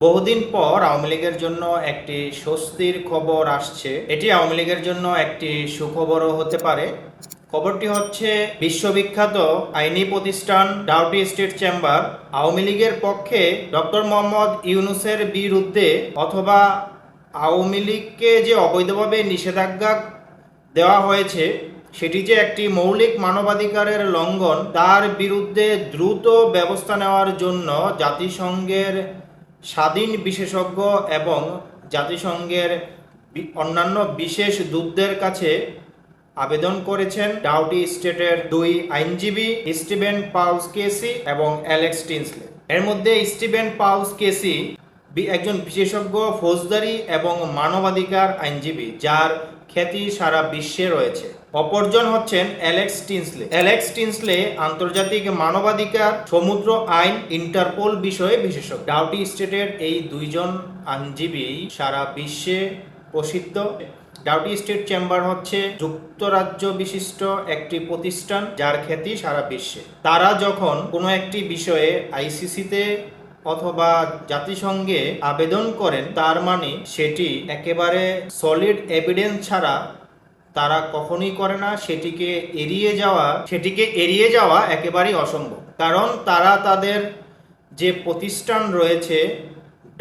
বহুদিন পর আওয়ামী লীগের জন্য একটি স্বস্তির খবর আসছে। এটি আওয়ামী লীগের জন্য একটি সুখবরও হতে পারে। খবরটি হচ্ছে বিশ্ববিখ্যাত আইনি প্রতিষ্ঠান ডাউটি স্টেট চেম্বার আওয়ামী লীগের পক্ষে ডক্টর মোহাম্মদ ইউনূসের বিরুদ্ধে অথবা আওয়ামী লীগকে যে অবৈধভাবে নিষেধাজ্ঞা দেওয়া হয়েছে সেটি যে একটি মৌলিক মানবাধিকারের লঙ্ঘন, তার বিরুদ্ধে দ্রুত ব্যবস্থা নেওয়ার জন্য জাতিসংঘের স্বাধীন বিশেষজ্ঞ এবং জাতিসংঘের অন্যান্য বিশেষ দূতদের কাছে আবেদন করেছেন ডাউটি স্টেটের দুই আইনজীবী স্টিভেন পাউলস কেসি এবং অ্যালেক্স টিনসলে। এর মধ্যে স্টিভেন পাউলস কেসি একজন বিশেষজ্ঞ ফৌজদারি এবং মানবাধিকার আইনজীবী, যার খ্যাতি সারা বিশ্বে রয়েছে। অপরজন হচ্ছেন অ্যালেক্স টিনসলে। অ্যালেক্স টিনসলে আন্তর্জাতিক মানবাধিকার, সমুদ্র আইন, ইন্টারপোল বিষয়ে বিশেষজ্ঞ। ডাউটি স্টেটের এই দুইজন আইনজীবী সারা বিশ্বে প্রসিদ্ধ। ডাউটি স্টেট চেম্বার হচ্ছে যুক্তরাজ্য বিশিষ্ট একটি প্রতিষ্ঠান যার খ্যাতি সারা বিশ্বে। তারা যখন কোনো একটি বিষয়ে আইসিসিতে অথবা জাতিসংঘে আবেদন করেন, তার মানে সেটি একেবারে সলিড এভিডেন্স ছাড়া তারা কখনোই করে না। সেটিকে এড়িয়ে যাওয়া একেবারেই অসম্ভব। কারণ তারা তাদের যে প্রতিষ্ঠান রয়েছে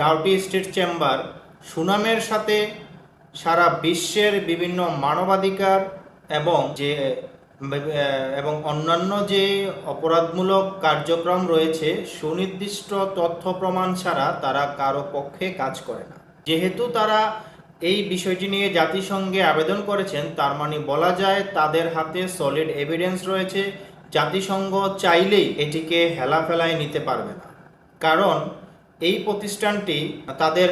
ডাউটি স্টেট চেম্বার, সুনামের সাথে সারা বিশ্বের বিভিন্ন মানবাধিকার এবং অন্যান্য যে অপরাধমূলক কার্যক্রম রয়েছে সুনির্দিষ্ট তথ্য প্রমাণ ছাড়া তারা কারো পক্ষে কাজ করে না। যেহেতু তারা এই বিষয়টি নিয়ে জাতিসংঘে আবেদন করেছেন, তার মানে বলা যায় তাদের হাতে সলিড এভিডেন্স রয়েছে। জাতিসংঘ চাইলেই এটিকে হেলাফেলায় নিতে পারবে না। কারণ এই প্রতিষ্ঠানটি তাদের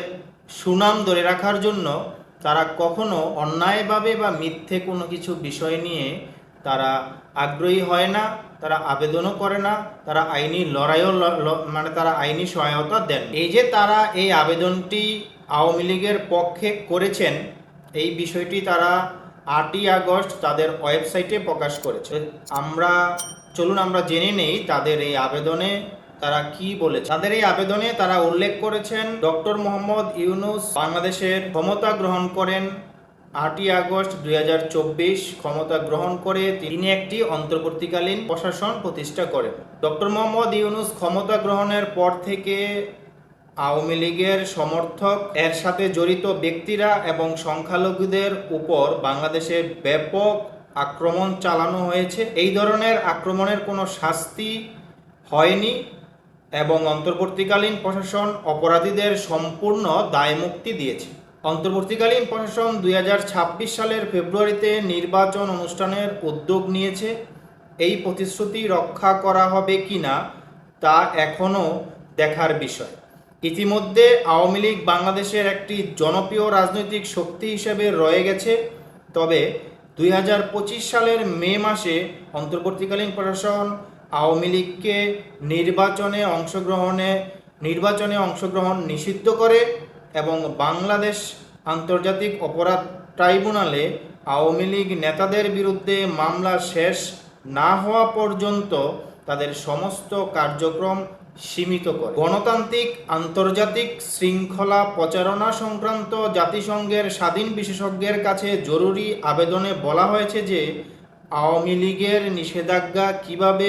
সুনাম ধরে রাখার জন্য তারা কখনো অন্যায়ভাবে বা মিথ্যে কোনো কিছু বিষয় নিয়ে তারা আগ্রহী হয় না, তারা আবেদনও করে না, তারা আইনি লড়াইও তারা আইনি সহায়তা দেন। এই যে তারা এই আবেদনটি আওয়ামী লীগের পক্ষে করেছেন, এই বিষয়টি তারা 8ই আগস্ট তাদের ওয়েবসাইটে প্রকাশ করেছে। চলুন আমরা জেনে নেই তাদের এই আবেদনে তারা কি বলেছে। তাদের এই আবেদনে তারা উল্লেখ করেছেন, ডক্টর মোহাম্মদ ইউনূস বাংলাদেশের ক্ষমতা গ্রহণ করেন 8ই আগস্ট 2024। ক্ষমতা গ্রহণ করে তিনি একটি অন্তর্বর্তীকালীন প্রশাসন প্রতিষ্ঠা করেন। ডক্টর মোহাম্মদ ইউনূস ক্ষমতা গ্রহণের পর থেকে আওয়ামী লীগের সমর্থক, এর সাথে জড়িত ব্যক্তিরা এবং সংখ্যালঘুদের উপর বাংলাদেশে ব্যাপক আক্রমণ চালানো হয়েছে। এই ধরনের আক্রমণের কোনো শাস্তি হয়নি এবং অন্তর্বর্তীকালীন প্রশাসন অপরাধীদের সম্পূর্ণ দায়মুক্তি দিয়েছে। অন্তর্বর্তীকালীন প্রশাসন 2026 সালের ফেব্রুয়ারিতে নির্বাচন অনুষ্ঠানের উদ্যোগ নিয়েছে। এই প্রতিশ্রুতি রক্ষা করা হবে কিনা তা এখনও দেখার বিষয়। ইতিমধ্যে আওয়ামী লীগ বাংলাদেশের একটি জনপ্রিয় রাজনৈতিক শক্তি হিসেবে রয়ে গেছে। তবে 2025 সালের মে মাসে অন্তর্বর্তীকালীন প্রশাসন আওয়ামী লীগকে নির্বাচনে অংশগ্রহণ নিষিদ্ধ করে এবং বাংলাদেশ আন্তর্জাতিক অপরাধ ট্রাইব্যুনালে আওয়ামী লীগ নেতাদের বিরুদ্ধে মামলা শেষ না হওয়া পর্যন্ত তাদের সমস্ত কার্যক্রম সীমিত করে। গণতান্ত্রিক আন্তর্জাতিক শৃঙ্খলা প্রচারণা সংক্রান্ত জাতিসংঘের স্বাধীন বিশেষজ্ঞের কাছে জরুরি আবেদনে বলা হয়েছে যে আওয়ামী লীগের নিষেধাজ্ঞা কিভাবে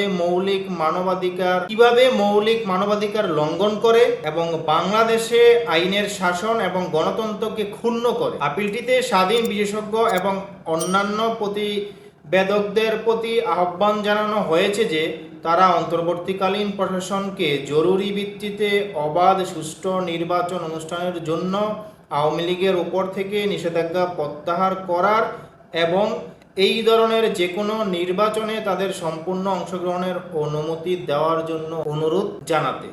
মৌলিক মানবাধিকার লঙ্ঘন করে এবং বাংলাদেশে আইনের শাসন এবং গণতন্ত্রকে ক্ষুণ্ণ করে। আপিলটিতে স্বাধীন বিশেষজ্ঞ এবং অন্যান্য প্রতিবেদকদের প্রতি আহ্বান জানানো হয়েছে যে তারা অন্তর্বর্তীকালীন প্রশাসনকে জরুরি ভিত্তিতে অবাধ সুষ্ঠু নির্বাচন অনুষ্ঠানের জন্য আওয়ামী লীগের উপর থেকে নিষেধাজ্ঞা প্রত্যাহার করার এবং এই ধরনের যে কোনো নির্বাচনে তাদের সম্পূর্ণ অংশগ্রহণের অনুমতি দেওয়ার জন্য অনুরোধ জানাতে।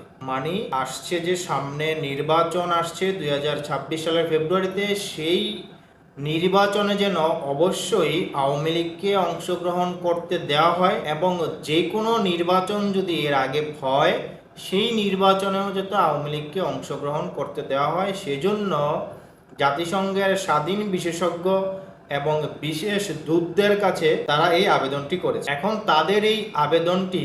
আসছে যে সামনে নির্বাচন আসছে 2026 সালের ফেব্রুয়ারিতে, সেই নির্বাচনে যেন অবশ্যই আওয়ামী লীগকে অংশগ্রহণ করতে দেওয়া হয় এবং যে কোনো নির্বাচন যদি এর আগে হয় সেই নির্বাচনেও যাতে আওয়ামী লীগকে অংশগ্রহণ করতে দেওয়া হয়, সেজন্য জাতিসংঘের স্বাধীন বিশেষজ্ঞ এবং বিশেষ দূতদের কাছে তারা এই আবেদনটি করেছে। এখন তাদের এই আবেদনটি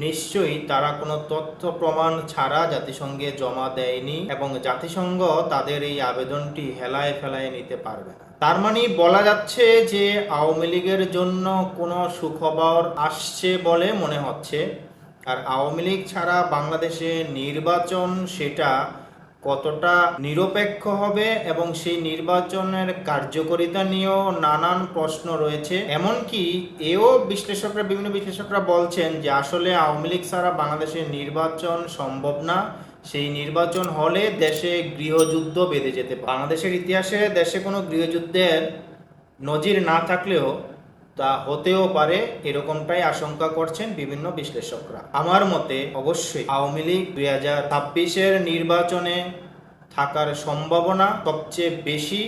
নিশ্চয়ই তারা কোনো তথ্য প্রমাণ ছাড়া জাতিসংঘে জমা দেয়নি এবং জাতিসংঘ তাদের এই আবেদনটি হেলায় ফেলায় নিতে পারবে না। তার মানে বলা যাচ্ছে যে আওয়ামী লীগের জন্য কোনো সুখবর আসছে বলে মনে হচ্ছে। আর আওয়ামী লীগ ছাড়া বাংলাদেশে নির্বাচন সেটা কতটা নিরপেক্ষ হবে এবং সেই নির্বাচনের কার্যকারিতা নিয়েও নানান প্রশ্ন রয়েছে। এমনকি বিভিন্ন বিশ্লেষকরা বলছেন যে আসলে আওয়ামী লীগ ছাড়া বাংলাদেশে নির্বাচন সম্ভব না। সেই নির্বাচন হলে দেশে গৃহযুদ্ধ বেঁধে যেতে পারে। বাংলাদেশের ইতিহাসে দেশে কোনো গৃহযুদ্ধের নজির না থাকলেও তা হতেও পারে, এরকমটাই আশঙ্কা করছেন বিভিন্ন বিশ্লেষকরা। আমার মতে অবশ্যই আওয়ামী লীগ 2026-এর নির্বাচনে থাকার সম্ভাবনা সবচেয়ে বেশি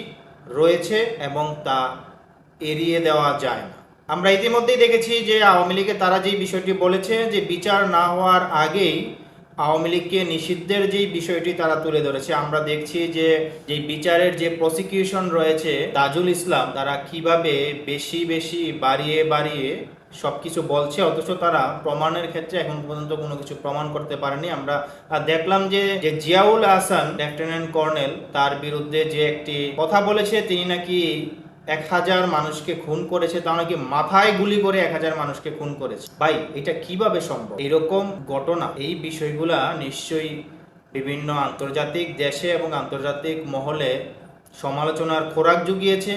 রয়েছে এবং তা এড়িয়ে দেওয়া যায় না। আমরা ইতিমধ্যেই দেখেছি যে আওয়ামী লীগে তারা যেই বিষয়টি বলেছে যে বিচার না হওয়ার আগেই আওয়ামী লীগকে নিষিদ্ধের যেই বিষয়টি তারা তুলে ধরেছে। আমরা দেখছি যে বিচারের যে প্রসিকিউশন রয়েছে তাজুল ইসলাম, তারা কিভাবে বেশি বেশি বাড়িয়ে সবকিছু বলছে, অথচ তারা প্রমাণের ক্ষেত্রে এখন পর্যন্ত কোনো কিছু প্রমাণ করতে পারেনি। আমরা দেখলাম যে জিয়াউল আহসান লেফটেন্যান্ট কর্নেল, তার বিরুদ্ধে যে একটি কথা বলেছে, তিনি নাকি 1000 মানুষকে খুন করেছে, তা নাকি মাথায় গুলি করে 1000 মানুষকে খুন করেছে। ভাই, এটা কিভাবে সম্ভব? এরকম ঘটনা, এই বিষয়গুলা নিশ্চয়ই বিভিন্ন আন্তর্জাতিক দেশে এবং আন্তর্জাতিক মহলে সমালোচনার খোরাক জুগিয়েছে।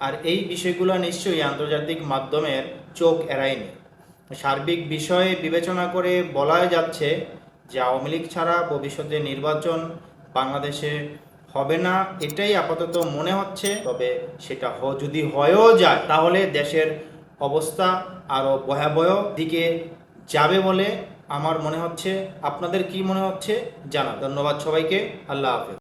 আর এই বিষয়গুলো নিশ্চয়ই আন্তর্জাতিক মাধ্যমের চোখ এড়ায়নি। সার্বিক বিষয়ে বিবেচনা করে বলা যাচ্ছে যে আওয়ামী লীগ ছাড়া ভবিষ্যতে নির্বাচন বাংলাদেশে হবে না, এটাই আপাতত মনে হচ্ছে। তবে সেটা যদি হয়েও যায় তাহলে দেশের অবস্থা আরও ভয়াবহ দিকে যাবে বলে আমার মনে হচ্ছে। আপনাদের কি মনে হচ্ছে জানান। ধন্যবাদ সবাইকে। আল্লাহ হাফেজ।